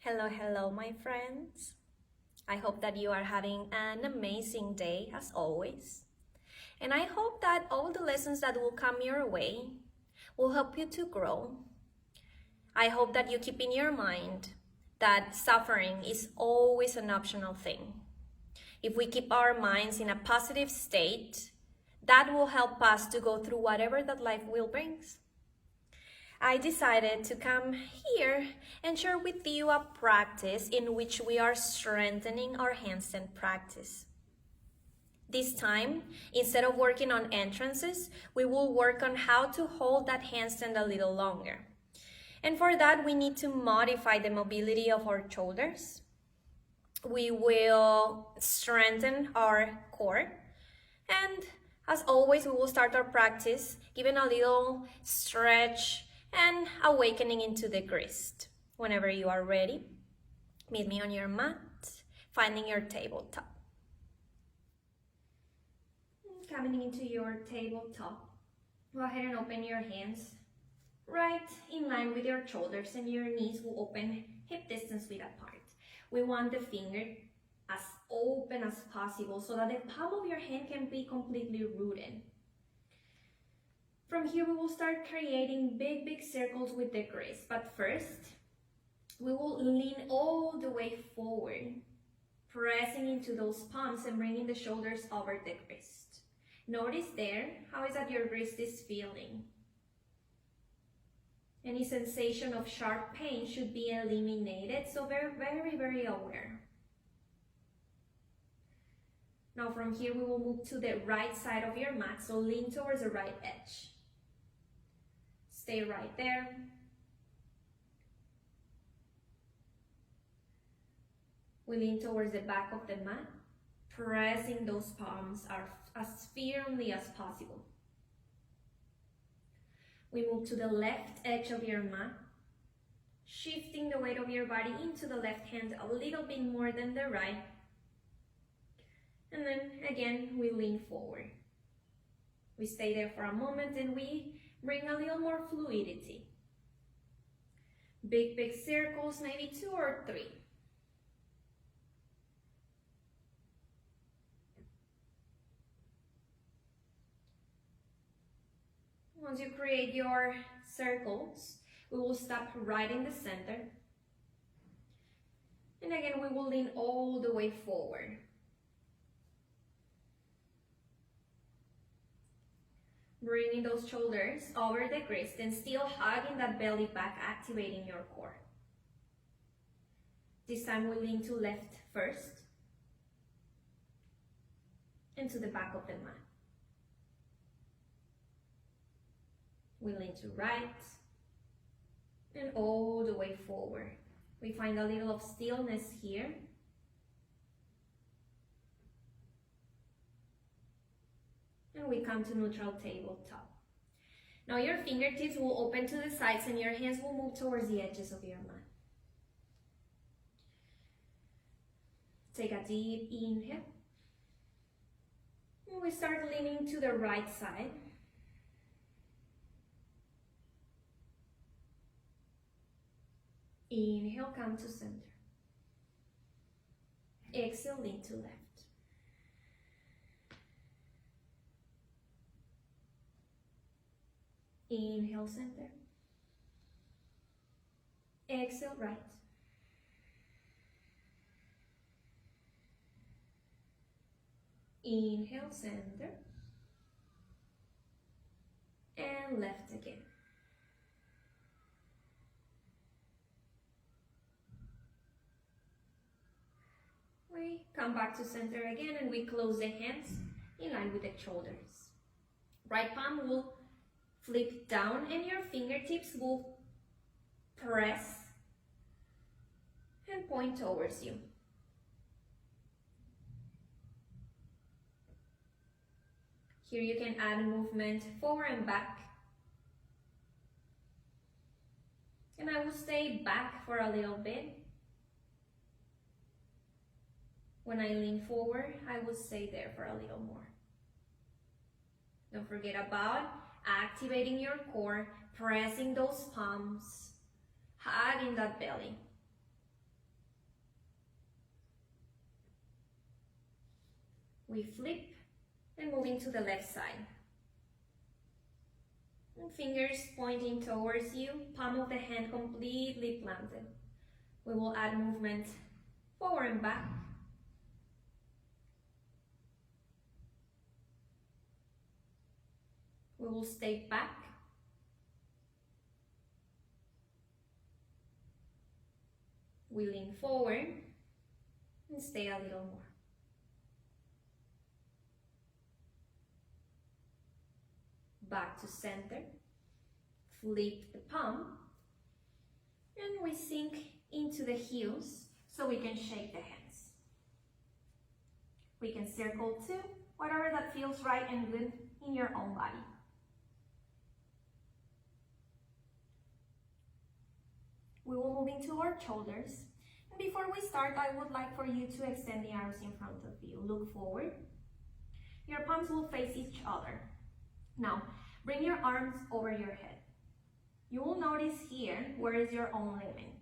Hello, my friends. I hope that you are having an amazing day as always. And I hope that all the lessons that will come your way will help you to grow. I hope that you keep in your mind that suffering is always an optional thing. If we keep our minds in a positive state, that will help us to go through whatever that life will bring. I decided to come here and share with you a practice in which we are strengthening our handstand practice. This time, instead of working on entrances, we will work on how to hold that handstand a little longer. And for that, we need to modify the mobility of our shoulders. We will strengthen our core. And as always, we will start our practice giving a little stretch and awakening into the grist. Whenever you are ready, meet me on your mat, finding your tabletop. Coming into your tabletop, go ahead and open your hands right in line with your shoulders, and your knees will open hip distance width apart. We want the finger as open as possible so that the palm of your hand can be completely rooted. From here, we will start creating big circles with the grist. But first, we will lean all the way forward, pressing into those palms and bringing the shoulders over the grist. Notice there, how is that your wrist is feeling? Any sensation of sharp pain should be eliminated, so very aware. Now from here, we will move to the right side of your mat, so lean towards the right edge. Stay right there. We lean towards the back of the mat, pressing those palms as firmly as possible. We move to the left edge of your mat, shifting the weight of your body into the left hand a little bit more than the right. And then again, we lean forward. We stay there for a moment and we bring a little more fluidity. Big circles, maybe 2 or 3. Once you create your circles, we will stop right in the center. And again, we will lean all the way forward. Bringing those shoulders over the grist and still hugging that belly back, activating your core. This time we lean to left first and to the back of the mat. We lean to right and all the way forward. We find a little of stillness here. And we come to neutral tabletop. Now your fingertips will open to the sides and your hands will move towards the edges of your mat. Take a deep inhale. And we start leaning to the right side. Inhale, come to center. Exhale, lean to left. Inhale, center. Exhale, right. Inhale, center. And left again. We come back to center again and we close the hands in line with the shoulders. Right palm will flip down and your fingertips will press and point towards you. Here you can add movement forward and back. And I will stay back for a little bit. When I lean forward, I will stay there for a little more. Don't forget about activating your core, pressing those palms, hugging that belly. We flip and moving to the left side. And fingers pointing towards you, palm of the hand completely planted. We will add movement forward and back. We will stay back. We lean forward and stay a little more. Back to center. Flip the palm. And we sink into the heels so we can shake the hands. We can circle too, whatever that feels right and good in your own body. We will move into our shoulders. And before we start, I would like for you to extend the arms in front of you. Look forward. Your palms will face each other. Now, bring your arms over your head. You will notice here where is your own limit.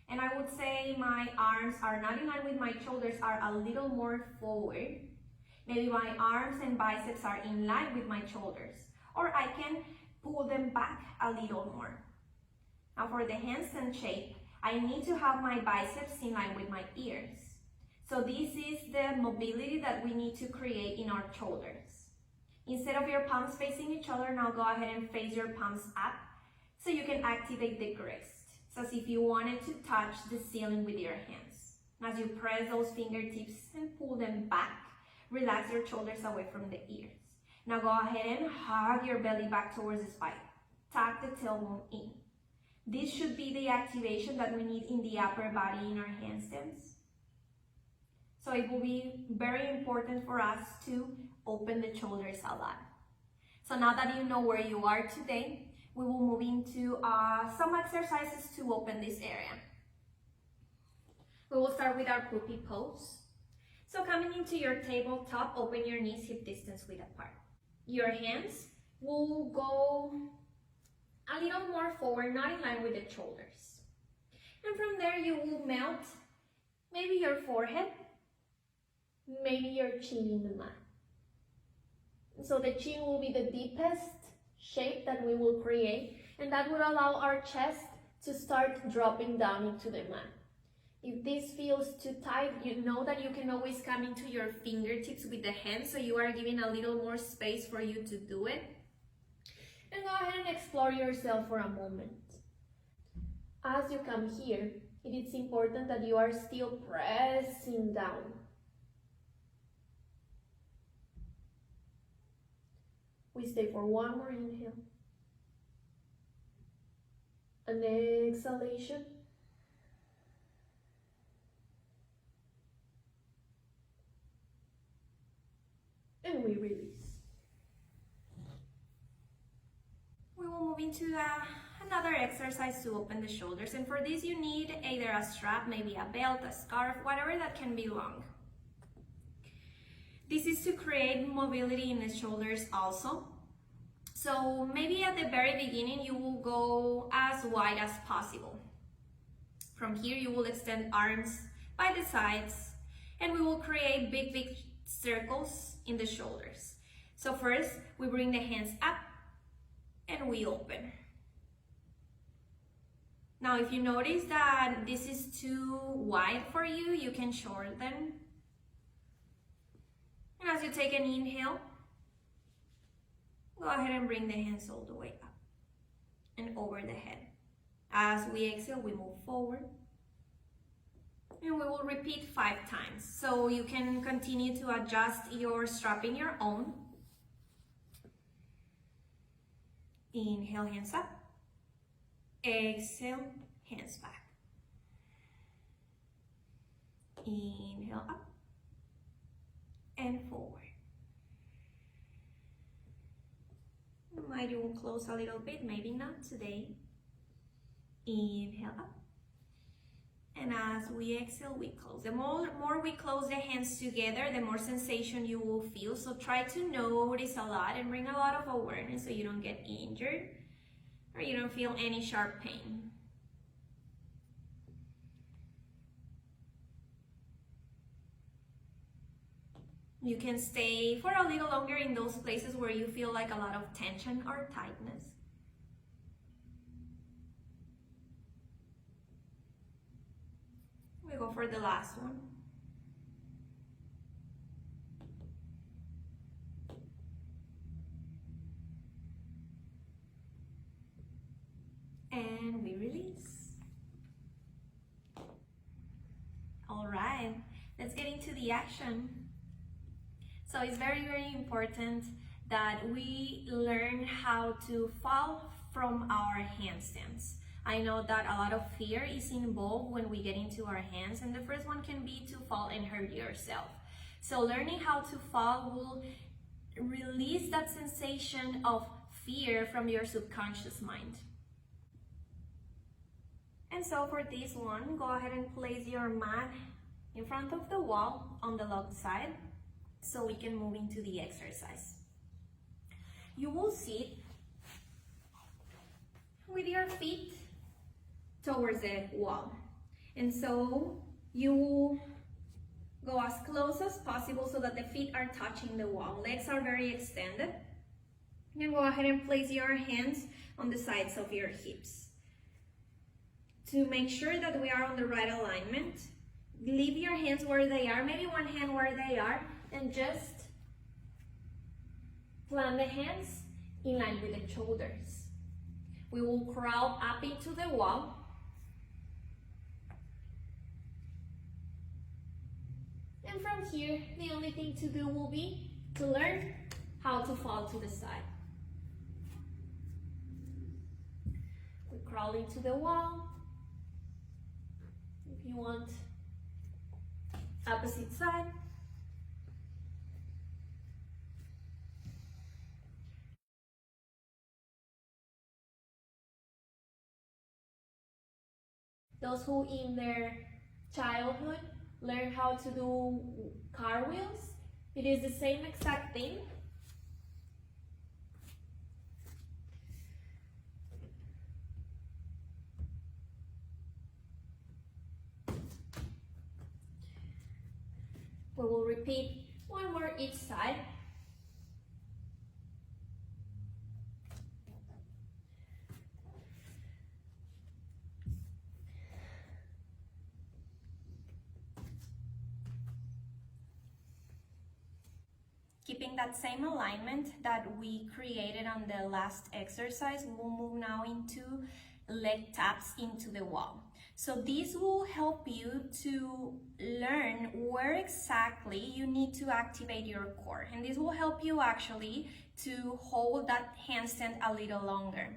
And I would say my arms are not in line with my shoulders, are a little more forward. Maybe my arms and biceps are in line with my shoulders. Or I can pull them back a little more. Now for the handstand shape, I need to have my biceps in line with my ears. So this is the mobility that we need to create in our shoulders. Instead of your palms facing each other, now go ahead and face your palms up so you can activate the wrist. So as if you wanted to touch the ceiling with your hands. As you press those fingertips and pull them back, relax your shoulders away from the ears. Now go ahead and hug your belly back towards the spine. Tuck the tailbone in. This should be the activation that we need in the upper body in our handstands. So it will be very important for us to open the shoulders a lot. So now that you know where you are today, we will move into some exercises to open this area. We will start with our puppy pose. So coming into your tabletop, open your knees hip distance width apart. Your hands will go a little more forward, not in line with the shoulders. And from there you will melt maybe your forehead, maybe your chin in the mat. So the chin will be the deepest shape that we will create, and that would allow our chest to start dropping down into the mat. If this feels too tight, you know that you can always come into your fingertips with the hands, so you are giving a little more space for you to do it. And go ahead and explore yourself for a moment. As you come here, it is important that you are still pressing down. We stay for one more inhale. An exhalation. And we release. We will move into another exercise to open the shoulders. And for this you need either a strap, maybe a belt, a scarf, whatever that can be long. This is to create mobility in the shoulders also. So maybe at the very beginning you will go as wide as possible. From here you will extend arms by the sides and we will create big circles in the shoulders. So first we bring the hands up and we open. Now if you notice that this is too wide for you, you can shorten. And as you take an inhale, go ahead and bring the hands all the way up and over the head. As we exhale, we move forward. And we will repeat 5 times. So you can continue to adjust your strap in your own. Inhale, hands up. Exhale, hands back. Inhale up and forward. Might you will close a little bit, maybe not today. Inhale up. And as we exhale, we close. The more we close the hands together, the more sensation you will feel. So try to notice a lot and bring a lot of awareness so you don't get injured or you don't feel any sharp pain. You can stay for a little longer in those places where you feel like a lot of tension or tightness. We go for the last one. And we release. All right, let's get into the action. So it's very, very important that we learn how to fall from our handstands. I know that a lot of fear is involved when we get into our hands, and the first one can be to fall and hurt yourself. So learning how to fall will release that sensation of fear from your subconscious mind. And so for this one, go ahead and place your mat in front of the wall on the locked side so we can move into the exercise. You will sit with your feet towards the wall. And so you will go as close as possible so that the feet are touching the wall. Legs are very extended. And go ahead and place your hands on the sides of your hips. To make sure that we are on the right alignment, leave your hands where they are, maybe one hand where they are, and just plant the hands in line with the shoulders. We will crawl up into the wall. And from here, the only thing to do will be to learn how to fall to the side. We crawl into the wall. If you want, opposite side. Those who in their childhood learn how to do cartwheels, it is the same exact thing. We will repeat one more each side. Keeping that same alignment that we created on the last exercise, we'll move now into leg taps into the wall. So this will help you to learn where exactly you need to activate your core. And this will help you actually to hold that handstand a little longer.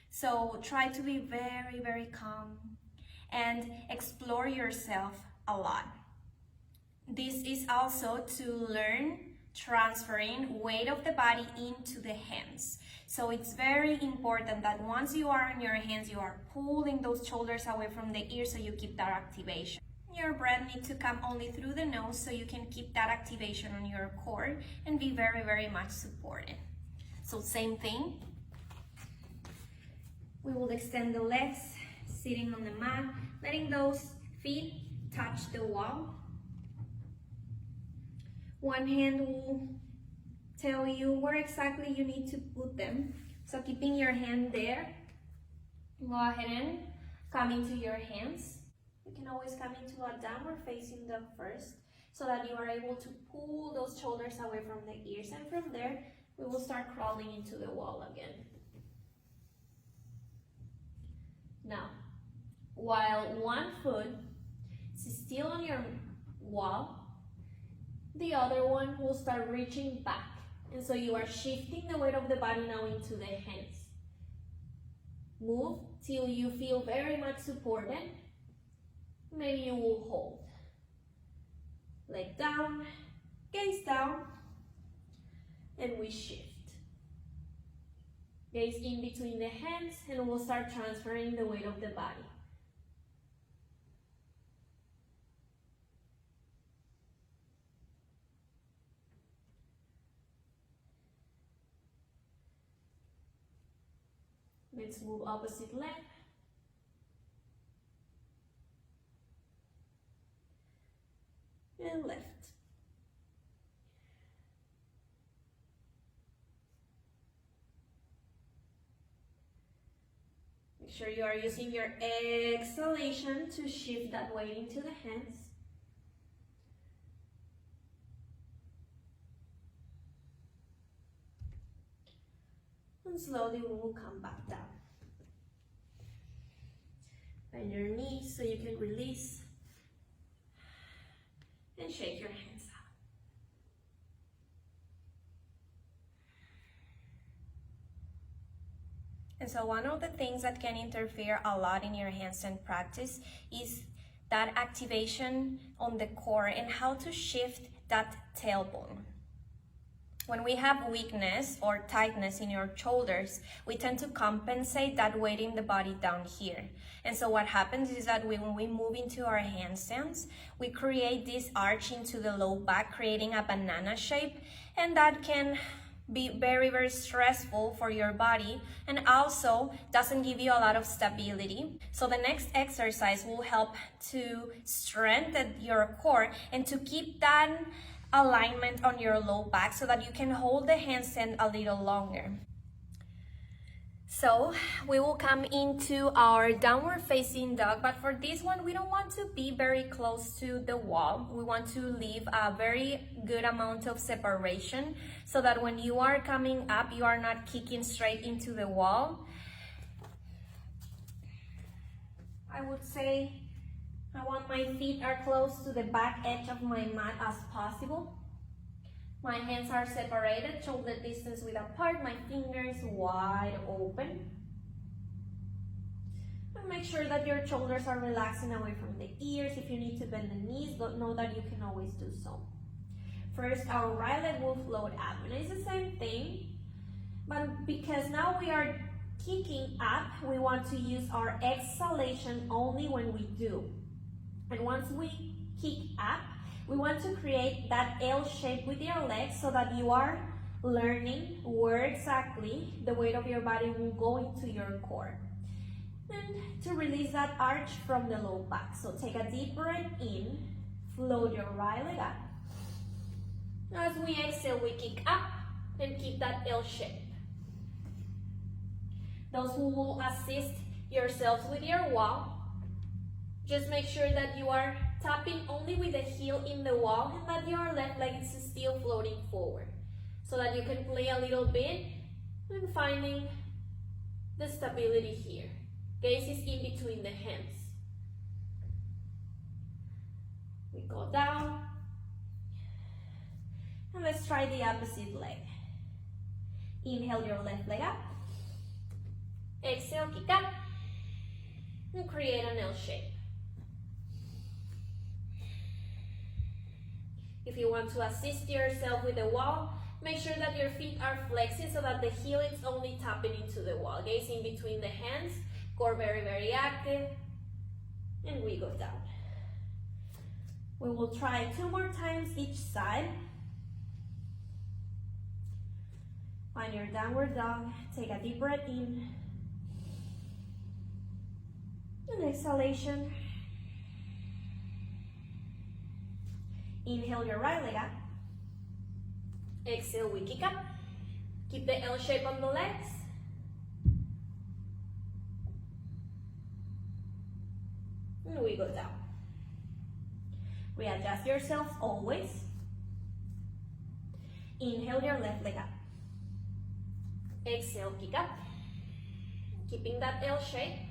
So try to be very, very calm and explore yourself a lot. This is also to learn transferring weight of the body into the hands. So it's very important that once you are on your hands, you are pulling those shoulders away from the ears so you keep that activation. Your breath needs to come only through the nose so you can keep that activation on your core and be very, very much supported. So same thing. We will extend the legs, sitting on the mat, letting those feet touch the wall. One hand will tell you where exactly you need to put them. So keeping your hand there, go ahead and come into your hands. You can always come into a downward facing dog first so that you are able to pull those shoulders away from the ears. And from there, we will start crawling into the wall again. Now, while one foot is still on your wall, the other one will start reaching back. And so you are shifting the weight of the body now into the hands. Move till you feel very much supported. Maybe you will hold. Leg down, gaze down, and we shift. Gaze in between the hands and we'll start transferring the weight of the body. Let's move opposite leg. And left. Make sure you are using your exhalation to shift that weight into the hands. And slowly we will come back down. Bend your knees so you can release. And shake your hands out. And so one of the things that can interfere a lot in your handstand practice is that activation on the core and how to shift that tailbone. When we have weakness or tightness in your shoulders, we tend to compensate that weight in the body down here. And so what happens is that when we move into our handstands, we create this arch into the low back, creating a banana shape, and that can be very, very stressful for your body and also doesn't give you a lot of stability. So the next exercise will help to strengthen your core and to keep that alignment on your low back so that you can hold the handstand a little longer. So we will come into our downward facing dog, but for this one we don't want to be very close to the wall. We want to leave a very good amount of separation so that when you are coming up, you are not kicking straight into the wall. I would say I want my feet are close to the back edge of my mat as possible. My hands are separated, shoulder distance width apart, my fingers wide open. And make sure that your shoulders are relaxing away from the ears. If you need to bend the knees, know that you can always do so. First, our right leg will float up. And it's the same thing, but because now we are kicking up, we want to use our exhalation only when we do. And once we kick up, we want to create that L shape with your legs so that you are learning where exactly the weight of your body will go into your core. And to release that arch from the low back. So take a deep breath in, float your right leg up. As we exhale, we kick up and keep that L shape. Those who will assist yourselves with your wall, just make sure that you are tapping only with the heel in the wall and that your left leg is still floating forward so that you can play a little bit and finding the stability here. Gaze is in between the hands. We go down and let's try the opposite leg. Inhale your left leg up. Exhale, kick up and create an L shape. If you want to assist yourself with the wall, make sure that your feet are flexing so that the heel is only tapping into the wall. Gaze in between the hands, core very, very active, and we go down. We will try 2 more times each side. Find your downward dog, take a deep breath in, and exhalation. Inhale your right leg up. Exhale, we kick up. Keep the L shape on the legs. And we go down. Readjust yourselves always. Inhale your left leg up. Exhale, kick up. Keeping that L shape.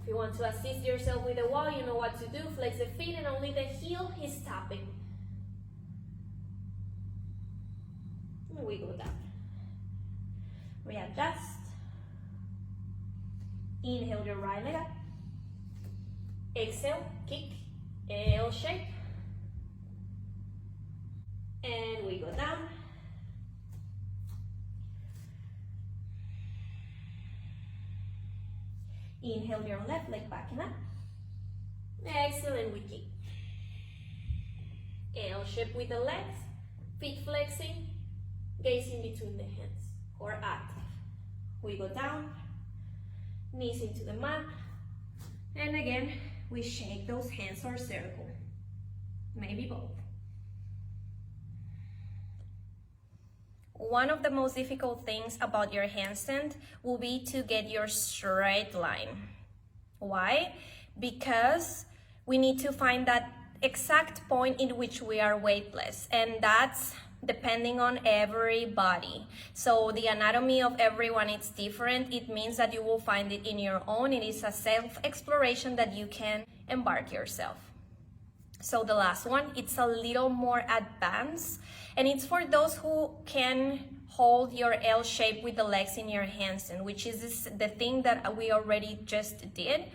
If you want to assist yourself with the wall, you know what to do. Flex the feet and only the heel is tapping. And we go down. Readjust. Inhale your right leg up. Exhale, kick, L shape. And we go down. Inhale your left leg back and up. Exhale and we kick. L shape with the legs, feet flexing, gaze in between the hands, core active. We go down, knees into the mat, and again, we shake those hands or circle, maybe both. one of the most difficult things about your handstand will be to get your straight line. Why? Because we need to find that exact point in which we are weightless, and that's depending on everybody. So the anatomy of everyone is different. It means that you will find it in your own. It is a self-exploration that you can embark yourself. So the last one, it's a little more advanced, and it's for those who can hold your L shape with the legs in your handstand, which is the thing that we already just did.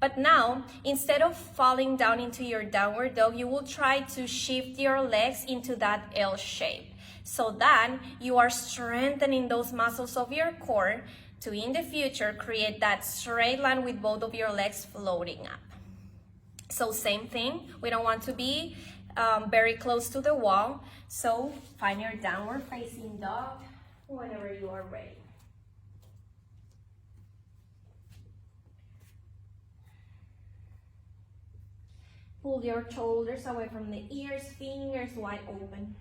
But now, instead of falling down into your downward dog, you will try to shift your legs into that L shape, so that you are strengthening those muscles of your core to, in the future, create that straight line with both of your legs floating up. So same thing, we don't want to be very close to the wall, so find your downward facing dog whenever you are ready. Pull your shoulders away from the ears, fingers wide open.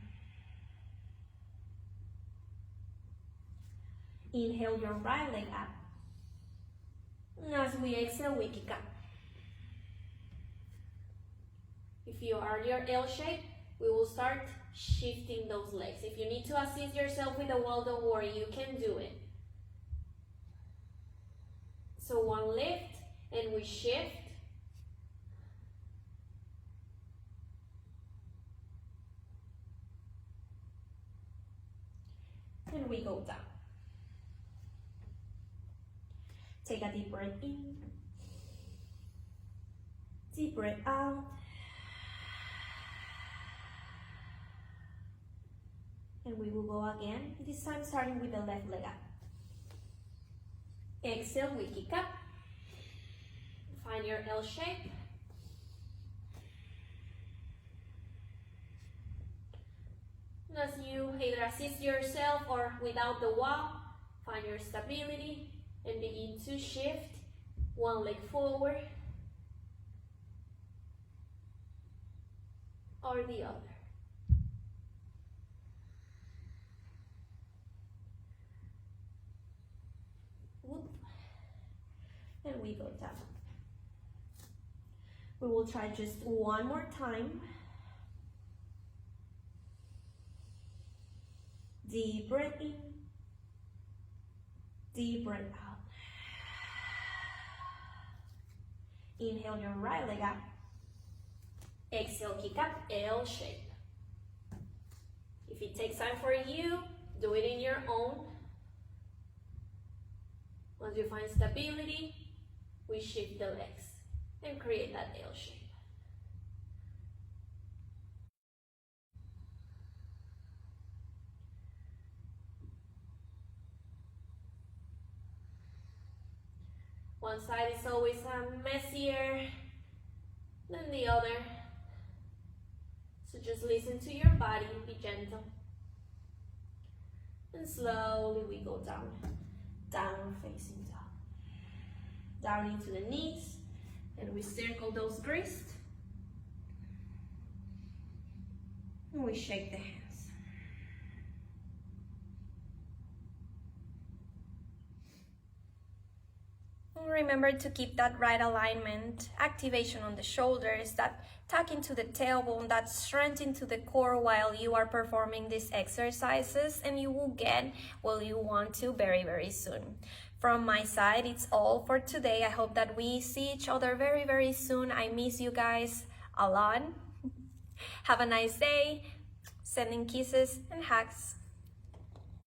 Inhale your right leg up. As we exhale, we kick up. If you are your L shape, we will start shifting those legs. If you need to assist yourself with the wall, don't worry, you can do it. So one lift, and we shift. And we go down. Take a deep breath in. Deep breath out. And we will go again, this time starting with the left leg up. Exhale, we kick up. Find your L shape. As you either assist yourself or without the wall, find your stability and begin to shift one leg forward or the other. And we go down. We will try just one more time. Deep breath in, deep breath out. Inhale your right leg up. Exhale, kick up, L shape. If it takes time for you, do it in your own. Once you find stability, we shift the legs and create that L shape. One side is always messier than the other. So just listen to your body, be gentle. And slowly we go down, downward facing dog. Down into the knees, and we circle those wrists. And we shake the hands. Remember to keep that right alignment, activation on the shoulders, that tuck into the tailbone, that strength into the core while you are performing these exercises, and you will get what you want to very, very soon. From my side, it's all for today. I hope that we see each other very, very soon. I miss you guys a lot. Have a nice day. Sending kisses and hugs.